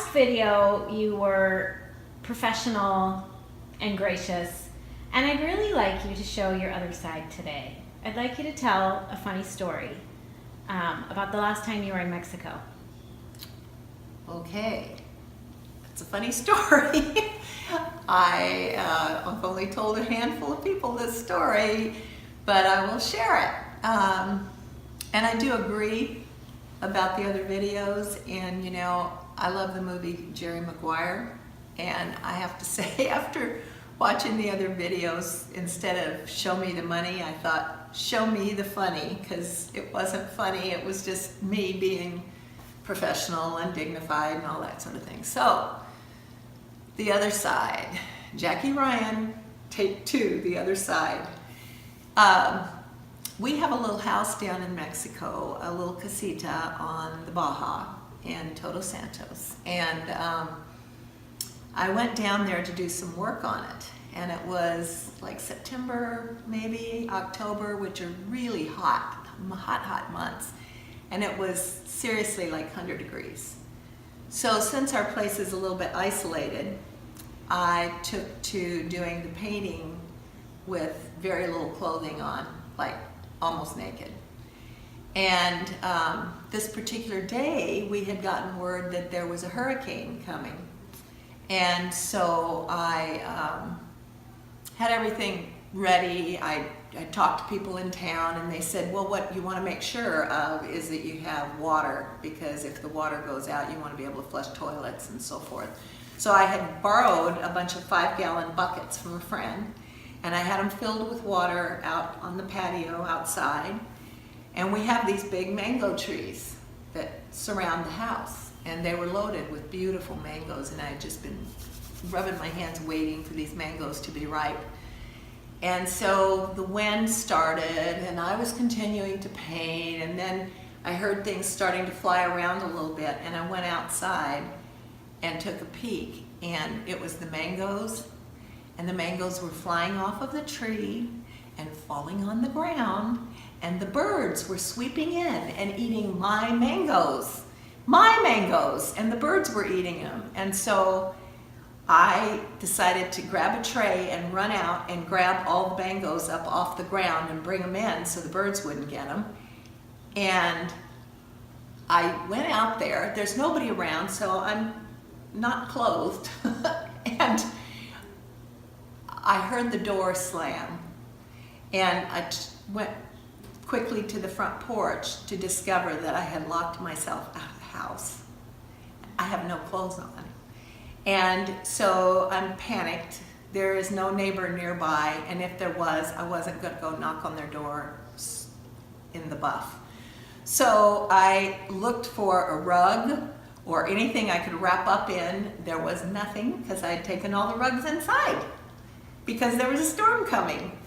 last video, you were professional and gracious, and I'd really like you to show your other side today. I'd like you to tell a funny story about the last time you were in Mexico. Okay, it's a funny story. I've only told a handful of people this story, but I will share it. And I do agree about the other videos, and you know, I love the movie Jerry Maguire, and I have to say, after watching the other videos, instead of show me the money, I thought show me the funny, because it wasn't funny, it was just me being professional and dignified and all that sort of thing. So, the other side, Jackie Ryan, take 2, the other side. We have a little house down in Mexico, a little casita on the Baja in Todos Santos. And I went down there to do some work on it. And it was like September, maybe October, which are really hot months. And it was seriously like 100 degrees. So since our place is a little bit isolated, I took to doing the painting with very little clothing on, like almost naked. And this particular day, we had gotten word that there was a hurricane coming. And so I had everything ready. I talked to people in town, and they said, well, what you want to make sure of is that you have water, because if the water goes out, you want to be able to flush toilets and so forth. So I had borrowed a bunch of 5-gallon buckets from a friend, and I had them filled with water out on the patio outside. And we have these big mango trees that surround the house, and they were loaded with beautiful mangoes, and I had just been rubbing my hands waiting for these mangoes to be ripe. And so the wind started, and I was continuing to paint, and then I heard things starting to fly around a little bit, and I went outside and took a peek, and it was the mangoes, and the mangoes were flying off of the tree and falling on the ground, and the birds were sweeping in and eating my mangoes, and the birds were eating them. And so I decided to grab a tray and run out and grab all the mangoes up off the ground and bring them in so the birds wouldn't get them. And I went out there. There's nobody around, so I'm not clothed. And I heard the door slam. And I went quickly to the front porch to discover that I had locked myself out of the house. I have no clothes on. And so I'm panicked. There is no neighbor nearby, and if there was, I wasn't going to go knock on their door in the buff. So I looked for a rug or anything I could wrap up in. There was nothing, because I had taken all the rugs inside because there was a storm coming.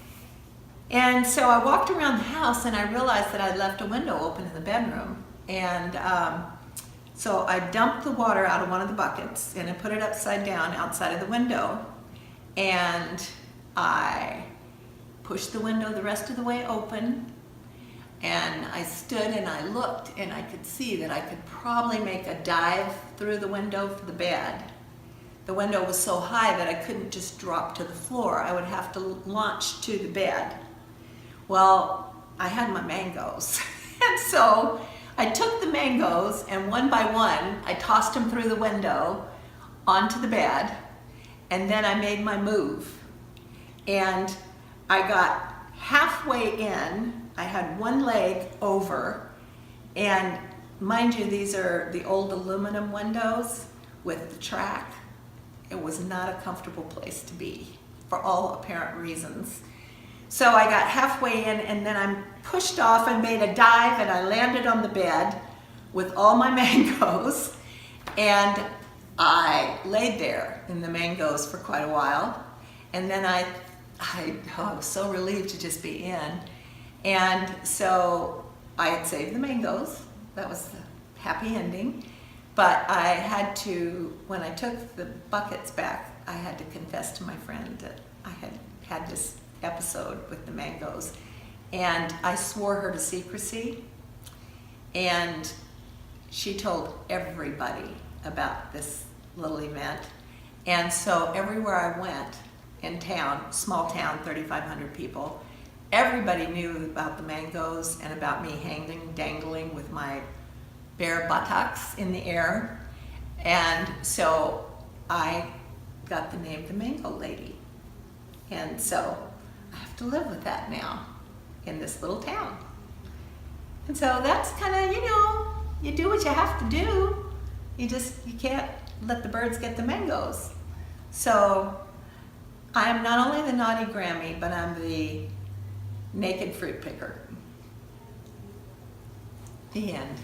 And so I walked around the house, and I realized that I'd left a window open in the bedroom. And so I dumped the water out of one of the buckets, and I put it upside down outside of the window. And I pushed the window the rest of the way open, and I stood and I looked, and I could see that I could probably make a dive through the window for the bed. The window was so high that I couldn't just drop to the floor. I would have to launch to the bed. Well, I had my mangoes. And so I took the mangoes, and one by one, I tossed them through the window onto the bed, and then I made my move. And I got halfway in. I had one leg over, and mind you, these are the old aluminum windows with the track. It was not a comfortable place to be, for all apparent reasons. So I got halfway in, and then I pushed off and made a dive, and I landed on the bed with all my mangoes, and I laid there in the mangoes for quite a while. And then I was so relieved to just be in. And so I had saved the mangoes. That was the happy ending. But I had to, when I took the buckets back, I had to confess to my friend that I had had this episode with the mangoes. And I swore her to secrecy. And she told everybody about this little event. And so everywhere I went in town, small town, 3,500 people, everybody knew about the mangoes and about me hanging, dangling with my bare buttocks in the air. And so I got the name the Mango Lady. And so I have to live with that now in this little town. And so that's kind of, you do what you have to do. You can't let the birds get the mangoes. So I'm not only the naughty Grammy, but I'm the naked fruit picker. The end.